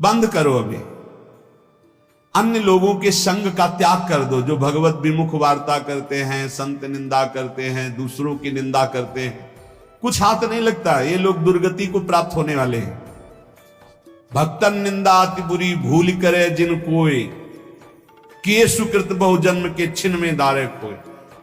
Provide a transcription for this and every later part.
बंद करो अभी। अन्य लोगों के संग का त्याग कर दो, जो भगवत विमुख वार्ता करते हैं, संत निंदा करते हैं, दूसरों की निंदा करते हैं। कुछ हाथ नहीं लगता, ये लोग दुर्गति को प्राप्त होने वाले हैं। भक्तन निंदा अति बुरी भूल करे जिन कोई, किए सुकृत बहु जन्म के छिन में दारे कोई।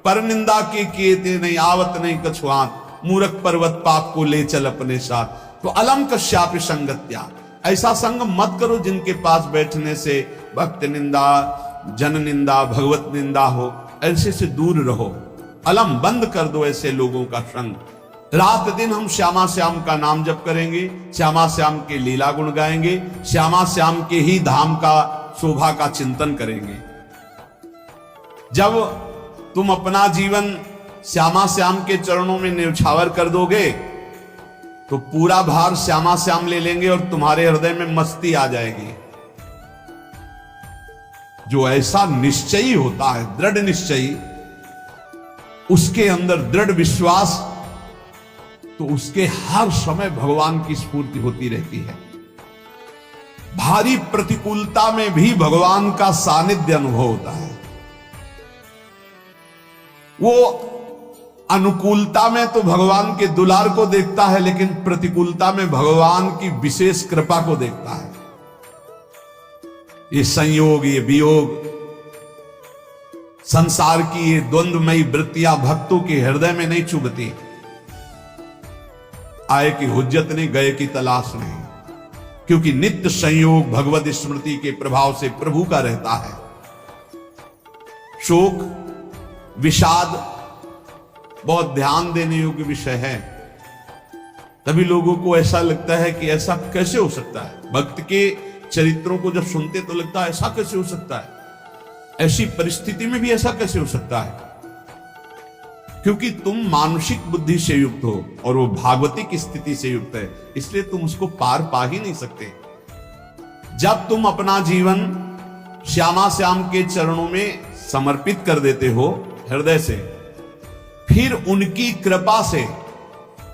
पर निंदा के किए ते नहीं आवत नहीं कछुआत, मूर्ख पर्वत पाप को ले चल अपने साथ। तो अलम कश्यापि संगत्या, ऐसा संग मत करो जिनके पास बैठने से भक्त निंदा, जन निंदा, भगवत निंदा हो। ऐसे से दूर रहो, अलम बंद कर दो ऐसे लोगों का संग। रात दिन हम श्यामा श्याम का नाम जप करेंगे, श्यामा श्याम के लीला गुण गाएंगे, श्यामा श्याम के ही धाम का शोभा का चिंतन करेंगे। जब तुम अपना जीवन श्यामा श्याम के चरणों में न्यौछावर कर दोगे तो पूरा भार श्यामा श्याम ले लेंगे और तुम्हारे हृदय में मस्ती आ जाएगी। जो ऐसा निश्चयी होता है, दृढ़ निश्चयी, उसके अंदर दृढ़ विश्वास, तो उसके हर समय भगवान की स्फूर्ति होती रहती है। भारी प्रतिकूलता में भी भगवान का सानिध्य अनुभव होता है। वो अनुकूलता में तो भगवान के दुलार को देखता है, लेकिन प्रतिकूलता में भगवान की विशेष कृपा को देखता है। ये संयोग, ये वियोग, संसार की ये द्वंद्वमयी वृत्तियां भक्तों के हृदय में नहीं चुभती। आए की हुज्जत नहीं, गए की तलाश नहीं, क्योंकि नित्य संयोग भगवत स्मृति के प्रभाव से प्रभु का रहता है। शोक, विषाद बहुत ध्यान देने योग्य विषय है। तभी लोगों को ऐसा लगता है कि ऐसा कैसे हो सकता है। भक्त के चरित्रों को जब सुनते तो लगता है ऐसा कैसे हो सकता है, ऐसी परिस्थिति में भी ऐसा कैसे हो सकता है। क्योंकि तुम मानसिक बुद्धि से युक्त हो और वो भागवतिक स्थिति से युक्त है, इसलिए तुम उसको पार पा ही नहीं सकते। जब तुम अपना जीवन श्यामा श्याम के चरणों में समर्पित कर देते हो हृदय से, फिर उनकी कृपा से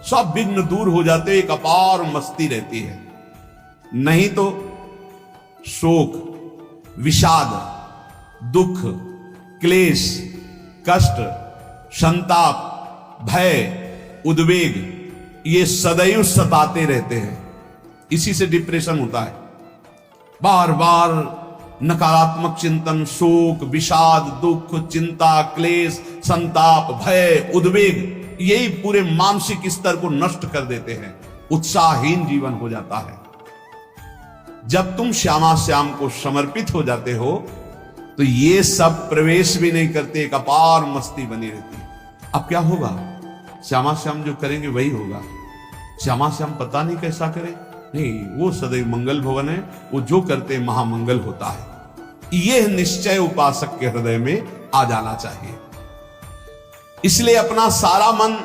सब विघ्न दूर हो जाते, एक अपार मस्ती रहती है। नहीं तो शोक, विषाद, दुख, क्लेश, कष्ट, संताप, भय, उद्वेग, ये सदैव सताते रहते हैं। इसी से डिप्रेशन होता है। बार बार नकारात्मक चिंतन, शोक, विषाद, दुख, चिंता, क्लेश, संताप, भय, उद्वेग, यही पूरे मानसिक स्तर को नष्ट कर देते हैं। उत्साहहीन जीवन हो जाता है। जब तुम श्यामा श्याम को समर्पित हो जाते हो तो ये सब प्रवेश भी नहीं करते, एक अपार मस्ती बनी रहती है। अब क्या होगा? श्यामा श्याम जो करेंगे वही होगा। श्यामा श्याम पता नहीं कैसा करे, नहीं, वो सदैव मंगल भवन है, वो जो करते महामंगल होता है। यह निश्चय उपासक के हृदय में आ जाना चाहिए। इसलिए अपना सारा मन,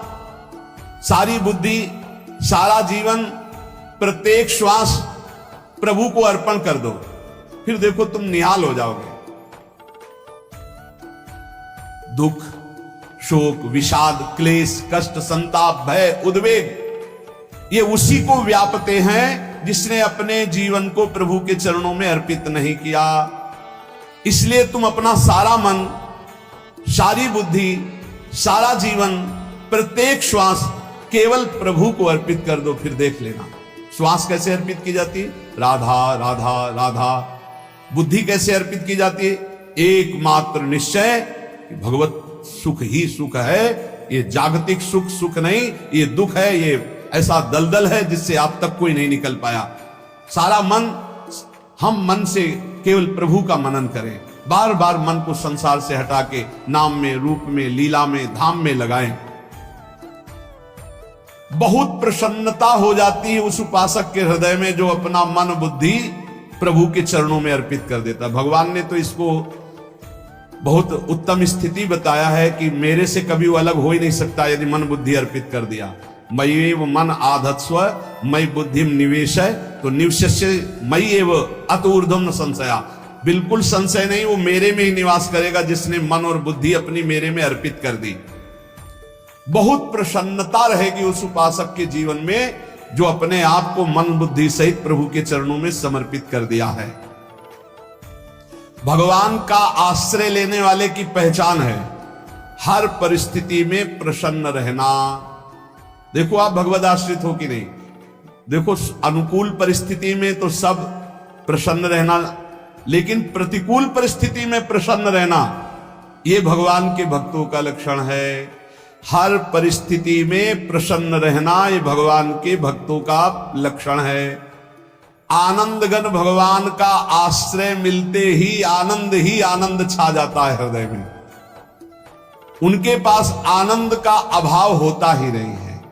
सारी बुद्धि, सारा जीवन, प्रत्येक श्वास प्रभु को अर्पण कर दो। फिर देखो तुम निहाल हो जाओगे। दुख, शोक, विषाद, क्लेश, कष्ट, संताप, भय, उद्वेग, ये उसी को व्यापते हैं जिसने अपने जीवन को प्रभु के चरणों में अर्पित नहीं किया। इसलिए तुम अपना सारा मन, सारी बुद्धि, सारा जीवन, प्रत्येक श्वास केवल प्रभु को अर्पित कर दो। फिर देख लेना श्वास कैसे अर्पित की जाती है, राधा राधा राधा। बुद्धि कैसे अर्पित की जाती है, एकमात्र निश्चय कि भगवत सुख ही सुख है। ये जागतिक सुख सुख नहीं, ये दुख है, ये ऐसा दलदल है जिससे आप तक कोई नहीं निकल पाया। सारा मन, हम मन से केवल प्रभु का मनन करें। बार बार मन को संसार से हटा के नाम में, रूप में, लीला में, धाम में लगाएं। बहुत प्रसन्नता हो जाती है उस उपासक के हृदय में जो अपना मन बुद्धि प्रभु के चरणों में अर्पित कर देता है। भगवान ने तो इसको बहुत उत्तम स्थिति बताया है कि मेरे से कभी वो अलग हो ही नहीं सकता यदि मन बुद्धि अर्पित कर दिया। मय्येव मन आधत्स्व मयि बुद्धिम निवेशय, तो निवश्य मयि एव अत ऊर्ध्वं न संशया। बिल्कुल संशय नहीं, वो मेरे में ही निवास करेगा जिसने मन और बुद्धि अपनी मेरे में अर्पित कर दी। बहुत प्रसन्नता रहेगी उस उपासक के जीवन में जो अपने आप को मन बुद्धि सहित प्रभु के चरणों में समर्पित कर दिया है। भगवान का आश्रय लेने वाले की पहचान है हर परिस्थिति में प्रसन्न रहना। देखो आप भगवद आश्रित हो कि नहीं, देखो अनुकूल परिस्थिति में तो सब प्रसन्न रहना, लेकिन प्रतिकूल परिस्थिति में प्रसन्न रहना यह भगवान के भक्तों का लक्षण है। हर परिस्थिति में प्रसन्न रहना यह भगवान के भक्तों का लक्षण है। आनंदगन भगवान का आश्रय मिलते ही आनंद छा जाता है हृदय में। उनके पास आनंद का अभाव होता ही नहीं है।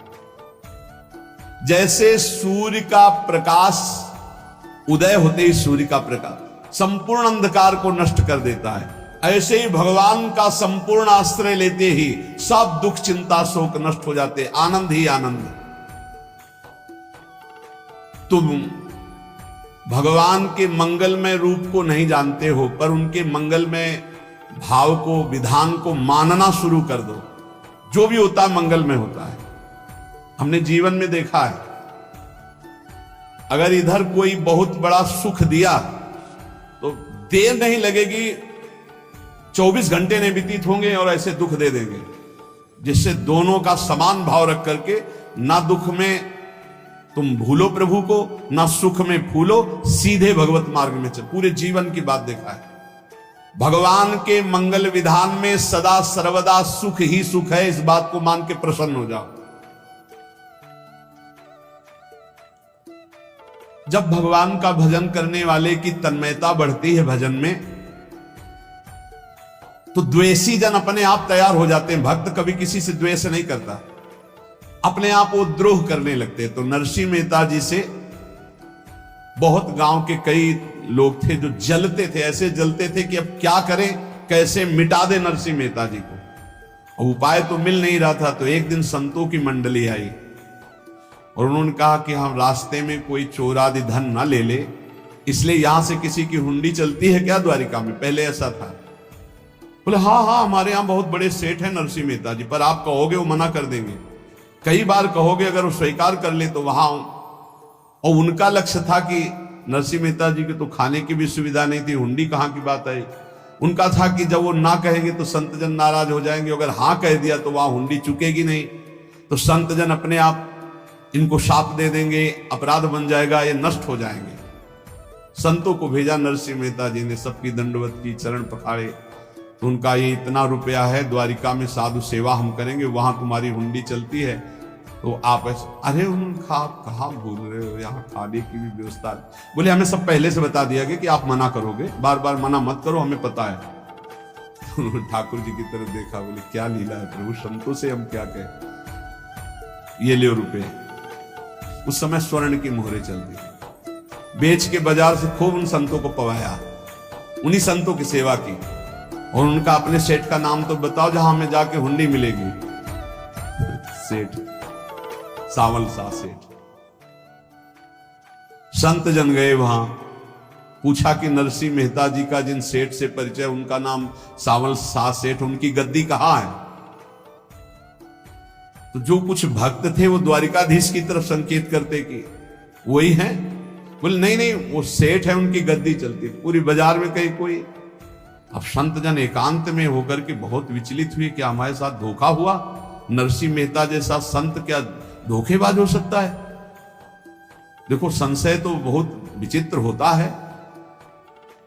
जैसे सूर्य का प्रकाश उदय होते ही सूर्य का प्रकाश संपूर्ण अंधकार को नष्ट कर देता है, ऐसे ही भगवान का संपूर्ण आश्रय लेते ही सब दुख चिंता शोक नष्ट हो जाते, आनंद ही आनंद। तुम भगवान के मंगलमय रूप को नहीं जानते हो, पर उनके मंगलमय भाव को विधान को मानना शुरू कर दो। जो भी होता है मंगलमय होता है। हमने जीवन में देखा है, अगर इधर कोई बहुत बड़ा सुख दिया तो देर नहीं लगेगी, 24 घंटे नहीं व्यतीत होंगे और ऐसे दुख दे देंगे, जिससे दोनों का समान भाव रख करके ना दुख में तुम भूलो प्रभु को, ना सुख में फूलो, सीधे भगवत मार्ग में चल। पूरे जीवन की बात देखा है। भगवान के मंगल विधान में सदा सर्वदा सुख ही सुख है, इस बात को मान के प्रसन्न हो जाओ। जब भगवान का भजन करने वाले की तन्मयता बढ़ती है भजन में, तो द्वेषी जन अपने आप तैयार हो जाते हैं। भक्त कभी किसी से द्वेष नहीं करता, अपने आप वो द्रोह करने लगते हैं। तो नरसिंह मेहता जी से बहुत गांव के कई लोग थे जो जलते थे, ऐसे जलते थे कि अब क्या करें, कैसे मिटा दे नरसिंह मेहता जी को। उपाय तो मिल नहीं रहा था। तो एक दिन संतों की मंडली आई और उन्होंने कहा कि हम रास्ते में कोई चोर आदि धन ना ले ले, इसलिए यहां से किसी की हुंडी चलती है क्या द्वारिका में? पहले ऐसा था। बोले हाँ हाँ, हमारे यहां बहुत बड़े सेठ हैं नरसिंह मेहता जी, पर आप कहोगे वो मना कर देंगे। कई बार कहोगे, अगर वो स्वीकार कर ले तो वहां। और उनका लक्ष्य था कि नरसिंह मेहता जी की तो खाने की भी सुविधा नहीं थी, हुंडी कहां की बात आई। उनका था कि जब वो ना कहेंगे तो संत जन नाराज हो जाएंगे, अगर हाँ कह दिया तो वहां हुंडी चुकेगी नहीं, तो संत जन अपने आप इनको शाप दे देंगे, अपराध बन जाएगा, ये नष्ट हो जाएंगे। संतों को भेजा नरसिंह मेहता जी ने, सबकी दंडवत की, चरण पखाड़े। तो उनका ये इतना रुपया है, द्वारिका में साधु सेवा हम करेंगे, वहां तुम्हारी हुंडी चलती है, तो आप ऐसे। अरे उनका आप कहाँ भूल रहे हो, यहाँ खाने की भी व्यवस्था। बोले हमें सब पहले से बता दिया गया कि आप मना करोगे, बार बार मना मत करो, हमें पता है। तो ठाकुर जी की तरफ देखा, बोले क्या लीला है प्रभु, संतों से हम क्या कहें, ये ले रुपये। उस समय स्वर्ण की मोहरें चलती थी, बेच के बाजार से खूब उन संतों को पवाया, उन्हीं संतों की सेवा की। और उनका अपने सेठ का नाम तो बताओ जहां हमें जाके हुंडी मिलेगी। सेठ सावल शाह सेठ। संत जन गए वहां, पूछा कि नरसिंह मेहता जी का जिन सेठ से परिचय, उनका नाम सावल शाह सेठ, उनकी गद्दी कहां है? तो जो कुछ भक्त थे वो द्वारिकाधीश की तरफ संकेत करते कि वही हैं। बोले नहीं नहीं, वो सेठ है, उनकी गद्दी चलती, पूरी बाजार में कहीं कोई। अब संत जन एकांत में होकर के बहुत विचलित हुए, क्या हमारे साथ धोखा हुआ? नरसिंह मेहता जैसा संत क्या धोखेबाज हो सकता है? देखो संशय तो बहुत विचित्र होता है,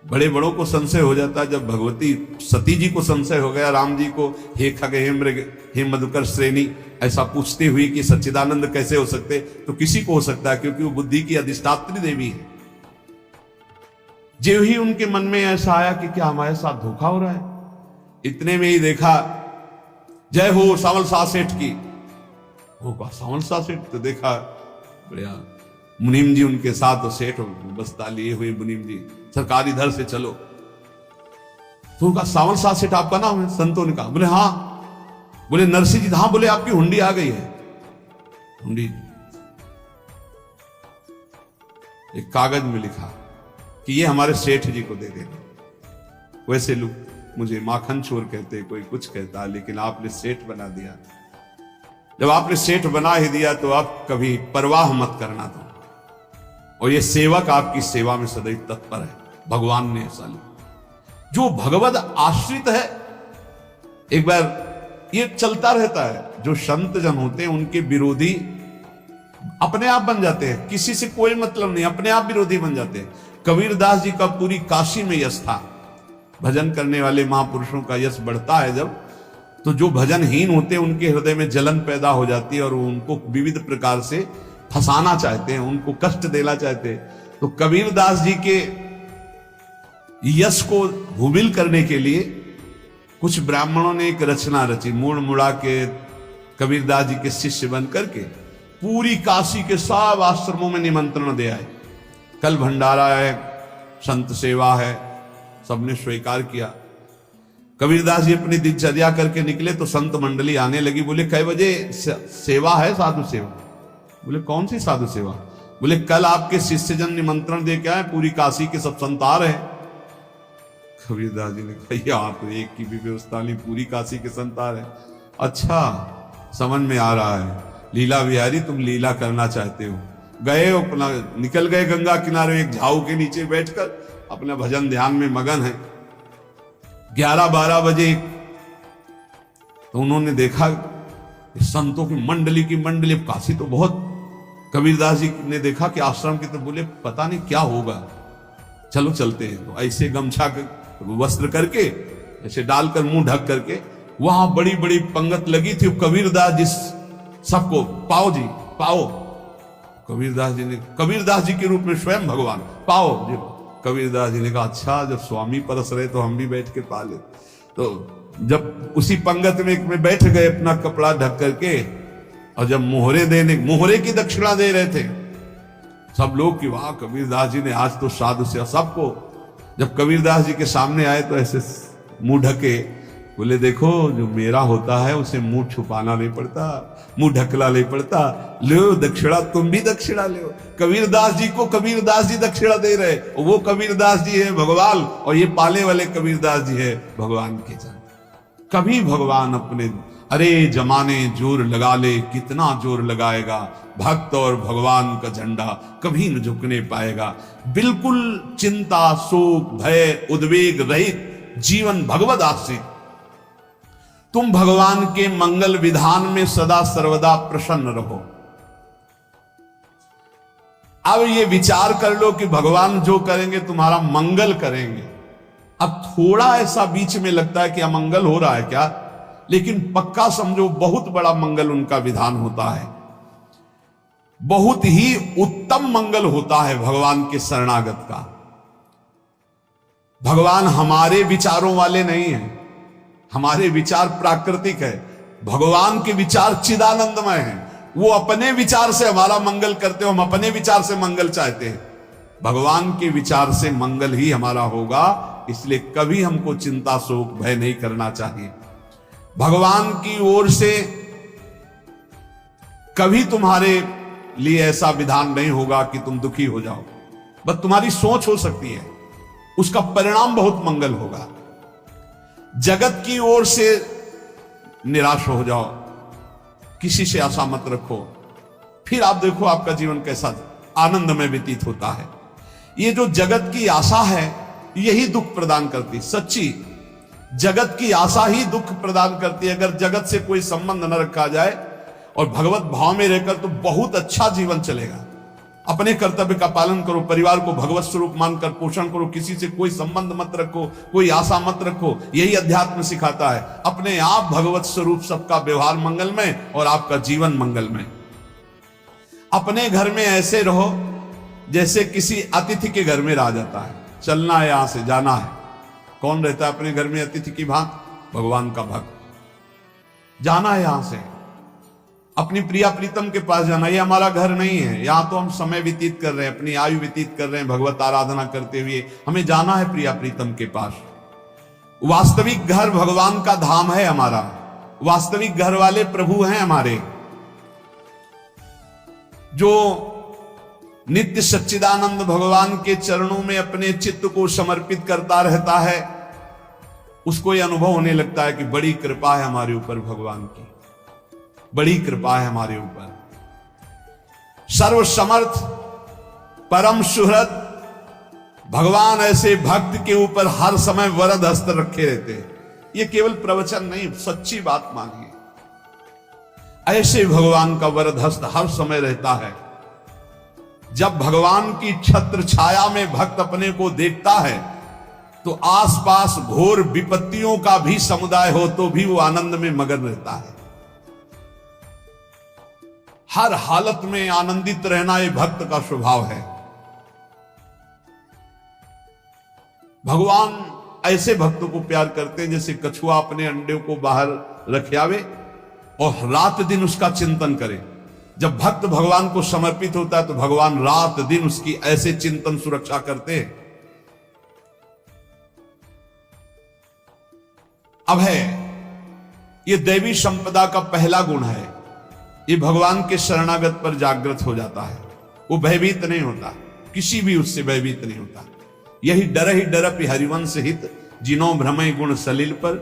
बड़े बड़ों को संशय हो जाता है। जब भगवती सती जी को संशय हो गया, राम जी को, हे खग हे मृग हे मधुकर श्रेणी, ऐसा पूछते हुए कि सच्चिदानंद कैसे हो सकते, तो किसी को हो सकता है, क्योंकि वो बुद्धि की अधिष्ठात्री देवी है। जो ही उनके मन में ऐसा आया कि क्या हमारे साथ धोखा हो रहा है, इतने में ही देखा जय हो सावल शाह सेठ की। होगा सावल शाह सेठ, तो देखा बढ़िया मुनीम जी उनके साथ, तो सेठ बस्ता लिए हुए मुनीम जी, सरकार इधर से चलो। तो उनका सावल शाह सेठ आपका नाम है? संतों ने कहा। बोले हाँ। बोले नरसिंह जी, हाँ। बोले आपकी हुंडी आ गई है। हुंडी एक कागज में लिखा कि ये हमारे सेठ जी को दे देना। वैसे लोग मुझे माखन चोर कहते, कोई कुछ कहता, लेकिन आपने सेठ बना दिया। जब आपने सेठ बना ही दिया तो आप कभी परवाह मत करना दो। और ये सेवक आपकी सेवा में सदैव तत्पर है, भगवान ने ऐसा लिया। जो भगवद आश्रित है, एक बार ये चलता रहता है, जो संत जन होते हैं उनके विरोधी अपने आप बन जाते हैं, किसी से कोई मतलब नहीं, अपने आप विरोधी बन जाते हैं। कबीरदास जी का पूरी काशी में यश था। भजन करने वाले महापुरुषों का यश बढ़ता है जब, तो जो भजनहीन होते हैं उनके हृदय में जलन पैदा हो जाती है और उनको विविध प्रकार से फंसाना चाहते हैं, उनको कष्ट देना चाहते हैं। तो कबीरदास जी के यश को भूमिल करने के लिए कुछ ब्राह्मणों ने एक रचना रची, मुड़ मुड़ा के कबीरदास जी के शिष्य बन करके पूरी काशी के सब आश्रमों में निमंत्रण दे आए। कल भंडारा है, संत सेवा है, सबने स्वीकार किया। कबीरदास जी अपनी दिनचर्या करके निकले तो संत मंडली आने लगी। बोले कै बजे सेवा है? साधु सेवा। बोले कौन सी साधु सेवा? बोले कल आपके शिष्यजन निमंत्रण दे के आए, पूरी काशी के सब संत आ रहे हैं। कबीरदास जी ने कहा यहाँ तो एक की भी व्यवस्था नहीं, पूरी काशी के संत आ रहे हैं। अच्छा, समझ में आ रहा है, लीला बिहारी तुम लीला करना चाहते हो। गए अपना निकल गए गंगा किनारे, एक झाऊ के नीचे बैठकर अपना भजन ध्यान में मगन है। 11-12 बजे तो उन्होंने देखा संतों की मंडली, काशी तो बहुत। कबीरदास जी ने देखा कि आश्रम की, तो बोले पता नहीं क्या होगा, चलो चलते हैं। तो ऐसे गमछा वस्त्र करके ऐसे डालकर मुंह ढक करके, वहां बड़ी बड़ी पंगत लगी थी। कबीरदास जी सबको पाओ जी पाओ। कबीरदास जी के रूप में स्वयं भगवान पाओ जी। कबीरदास जी ने कहा अच्छा, जब स्वामी परस रहे तो हम भी बैठ के पा ले। तो जब उसी पंगत में बैठ गए अपना कपड़ा ढक करके, और जब मोहरे की दक्षिणा दे रहे थे सब लोग कि वाह कबीरदास जी ने आज तो साधु से सबको। जब कबीरदास जी के सामने आए तो ऐसे मुंह ढके, बोले देखो जो मेरा होता है उसे मुंह छुपाना नहीं पड़ता, मुंह ढकला नहीं पड़ता। लो दक्षिणा, तुम भी दक्षिणा लो। कबीरदास जी को कबीरदास जी दक्षिणा दे रहे, वो कबीरदास जी है भगवान, और ये पाले वाले कबीरदास जी है भगवान के जन। कभी भगवान अपने, अरे जमाने जोर लगा ले, कितना जोर लगाएगा, भक्त और भगवान का झंडा कभी न झुकने पाएगा। बिल्कुल चिंता, शोक, भय, उद्वेग रहित जीवन भगवद आश्रित। तुम भगवान के मंगल विधान में सदा सर्वदा प्रसन्न रहो। अब ये विचार कर लो कि भगवान जो करेंगे तुम्हारा मंगल करेंगे। अब थोड़ा ऐसा बीच में लगता है कि अमंगल हो रहा है क्या, लेकिन पक्का समझो बहुत बड़ा मंगल उनका विधान होता है। बहुत ही उत्तम मंगल होता है भगवान के शरणागत का। भगवान हमारे विचारों वाले नहीं हैं, हमारे विचार प्राकृतिक है, भगवान के विचार चिदानंदमय हैं। वो अपने विचार से हमारा मंगल करते हो, हम अपने विचार से मंगल चाहते हैं। भगवान के विचार से मंगल ही हमारा होगा, इसलिए कभी हमको चिंता, शोक, भय नहीं करना चाहिए। भगवान की ओर से कभी तुम्हारे लिए ऐसा विधान नहीं होगा कि तुम दुखी हो जाओ, बस तुम्हारी सोच हो सकती है, उसका परिणाम बहुत मंगल होगा। जगत की ओर से निराश हो जाओ, किसी से आशा मत रखो, फिर आप देखो आपका जीवन कैसा आनंद में व्यतीत होता है। ये जो जगत की आशा है यही दुख प्रदान करती, सच्ची जगत की आशा ही दुख प्रदान करती है। अगर जगत से कोई संबंध न रखा जाए और भगवत भाव में रहकर तो बहुत अच्छा जीवन चलेगा। अपने कर्तव्य का पालन करो, परिवार को भगवत स्वरूप मानकर पोषण करो, किसी से कोई संबंध मत रखो, कोई आशा मत रखो, यही अध्यात्म सिखाता है। अपने आप भगवत स्वरूप, सबका व्यवहार मंगलमय और आपका जीवन मंगलमय। अपने घर में ऐसे रहो जैसे किसी अतिथि के घर में रह जाता है, चलना है यहां से जाना है। कौन रहता है अपने घर में अतिथि की भांति? भगवान का भक्त। जाना है यहां से, अपनी प्रिया प्रीतम के पास जाना। ये हमारा घर नहीं है, यहां तो हम समय व्यतीत कर रहे हैं, अपनी आयु व्यतीत कर रहे हैं भगवत आराधना करते हुए। हमें जाना है प्रिया प्रीतम के पास। वास्तविक घर भगवान का धाम है हमारा, वास्तविक घर वाले प्रभु हैं हमारे। जो नित्य सच्चिदानंद भगवान के चरणों में अपने चित्त को समर्पित करता रहता है, उसको यह अनुभव होने लगता है कि बड़ी कृपा है हमारे ऊपर भगवान की, बड़ी कृपा है हमारे ऊपर। सर्वसमर्थ परम सुहृद भगवान ऐसे भक्त के ऊपर हर समय वरद हस्त रखे रहते हैं। ये केवल प्रवचन नहीं, सच्ची बात मानिए। ऐसे भगवान का वरद हस्त हर समय रहता है। जब भगवान की छत्र छाया में भक्त अपने को देखता है तो आसपास घोर विपत्तियों का भी समुदाय हो तो भी वो आनंद में मगन रहता है। हर हालत में आनंदित रहना ये भक्त का स्वभाव है। भगवान ऐसे भक्तों को प्यार करते हैं जैसे कछुआ अपने अंडे को बाहर रख आवे और रात दिन उसका चिंतन करे। जब भक्त भगवान को समर्पित होता है तो भगवान रात दिन उसकी ऐसे चिंतन सुरक्षा करते हैं। अभय ये दैवी संपदा का पहला गुण है। ये भगवान के शरणागत पर जागृत हो जाता है। वो भयभीत नहीं होता, किसी भी उससे भयभीत नहीं होता। यही डर ही डरपि हरिवंश हित जिनो भ्रमय गुण सलिल पर।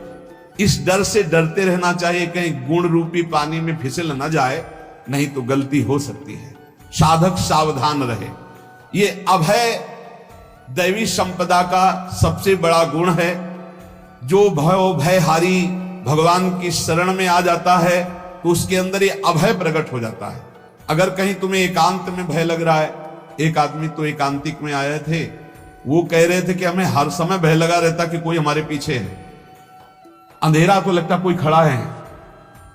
इस डर से डरते रहना चाहिए कहीं गुण रूपी पानी में फिसल न जाए, नहीं तो गलती हो सकती है। साधक सावधान रहे। ये अभय दैवी संपदा का सबसे बड़ा गुण है। जो भयहारी भगवान की शरण में आ जाता है तो उसके अंदर ये अभय प्रकट हो जाता है। अगर कहीं तुम्हें एकांत में भय लग रहा है, एक आदमी तो एकांतिक में आए थे, वो कह रहे थे कि हमें हर समय भय लगा रहता कि कोई हमारे पीछे है। अंधेरा तो लगता कोई खड़ा है,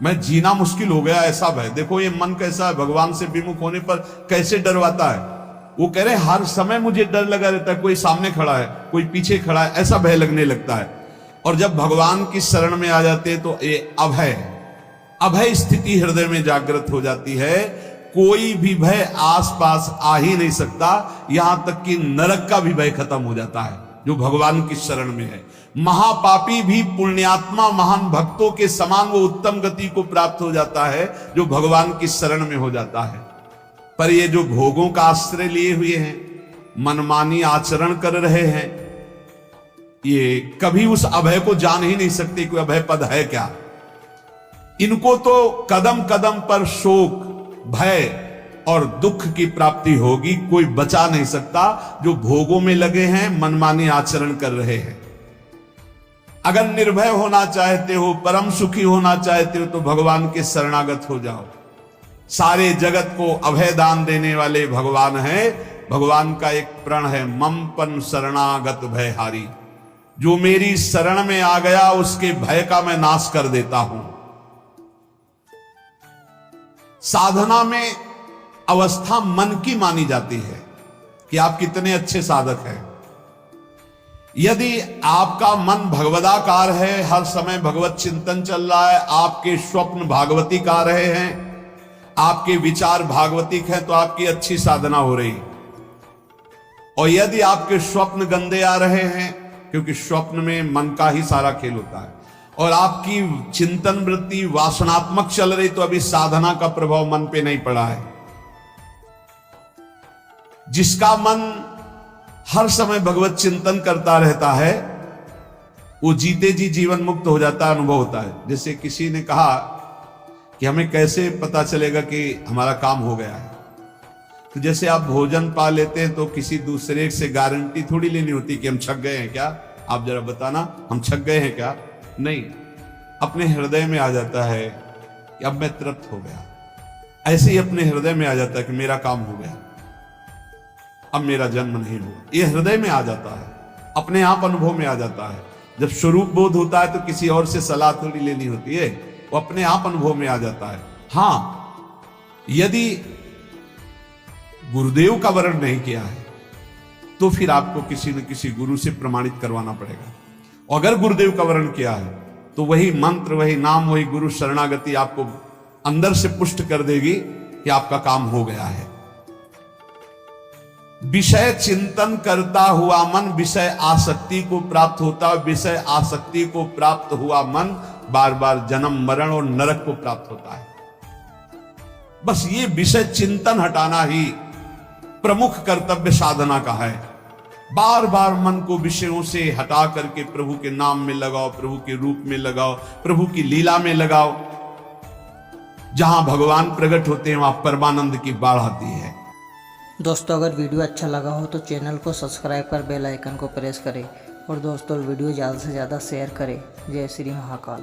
मैं जीना मुश्किल हो गया, ऐसा भय। देखो ये मन कैसा है, भगवान से विमुख होने पर कैसे डरवाता है। वो कह रहे हर समय मुझे डर लगा रहता है, कोई सामने खड़ा है, कोई पीछे खड़ा है, ऐसा भय लगने लगता है। और जब भगवान की शरण में आ जाते हैं तो ये अभय स्थिति हृदय में जागृत हो जाती है। कोई भी भय आसपास आ ही नहीं सकता, यहां तक कि नरक का भी भय खत्म हो जाता है जो भगवान की शरण में है। महापापी भी पुण्यात्मा महान भक्तों के समान वो उत्तम गति को प्राप्त हो जाता है जो भगवान की शरण में हो जाता है। पर ये जो भोगों का आश्रय लिए हुए हैं, मनमानी आचरण कर रहे हैं, ये कभी उस अभय को जान ही नहीं सकते कोई अभय पद है क्या। इनको तो कदम कदम पर शोक भय और दुख की प्राप्ति होगी, कोई बचा नहीं सकता जो भोगों में लगे हैं, मनमानी आचरण कर रहे हैं। अगर निर्भय होना चाहते हो, परम सुखी होना चाहते हो तो भगवान के शरणागत हो जाओ। सारे जगत को अभय दान देने वाले भगवान हैं। भगवान का एक प्रण है, ममपन शरणागत भयहारी। जो मेरी शरण में आ गया उसके भय का मैं नाश कर देता हूं। साधना में अवस्था मन की मानी जाती है कि आप कितने अच्छे साधक हैं। यदि आपका मन भगवदाकार है, हर समय भगवत चिंतन चल रहा है, आपके स्वप्न भागवती का रहे हैं, आपके विचार भागवतिक हैं, तो आपकी अच्छी साधना हो रही। और यदि आपके स्वप्न गंदे आ रहे हैं, क्योंकि स्वप्न में मन का ही सारा खेल होता है, और आपकी चिंतन वृत्ति वासनात्मक चल रही, तो अभी साधना का प्रभाव मन पे नहीं पड़ा है। जिसका मन हर समय भगवत चिंतन करता रहता है वो जीते जी जीवन मुक्त हो जाता है, अनुभव होता है। जैसे किसी ने कहा कि हमें कैसे पता चलेगा कि हमारा काम हो गया है, तो जैसे आप भोजन पा लेते हैं तो किसी दूसरे से गारंटी थोड़ी लेनी होती कि हम छक गए हैं क्या, आप जरा बताना हम छक गए हैं क्या। नहीं, अपने हृदय में आ जाता है कि अब मैं तृप्त हो गया। ऐसे ही अपने हृदय में आ जाता है कि मेरा काम हो गया, अब मेरा जन्म नहीं होगा। ये हृदय में आ जाता है, अपने आप अनुभव में आ जाता है। जब स्वरूप बोध होता है तो किसी और से सलाह थोड़ी लेनी होती है, वो अपने आप अनुभव में आ जाता है। हां, यदि गुरुदेव का वर्ण नहीं किया है तो फिर आपको किसी न किसी गुरु से प्रमाणित करवाना पड़ेगा। अगर गुरुदेव का वर्ण किया है तो वही मंत्र, वही नाम, वही गुरु शरणागति आपको अंदर से पुष्ट कर देगी कि आपका काम हो गया है। विषय चिंतन करता हुआ मन विषय आसक्ति को प्राप्त होता है। विषय आसक्ति को प्राप्त हुआ मन बार बार जन्म मरण और नरक को प्राप्त होता है। बस ये विषय चिंतन हटाना ही प्रमुख कर्तव्य साधना का है। बार बार मन को विषयों से हटा करके प्रभु के नाम में लगाओ, प्रभु के रूप में लगाओ, प्रभु की लीला में लगाओ। जहां भगवान प्रकट होते हैं वहां परमानंद की बाढ़ आती है। दोस्तों अगर वीडियो अच्छा लगा हो तो चैनल को सब्सक्राइब कर बेल आइकन को प्रेस करें और दोस्तों वीडियो ज़्यादा से ज़्यादा शेयर करें। जय श्री महाकाल।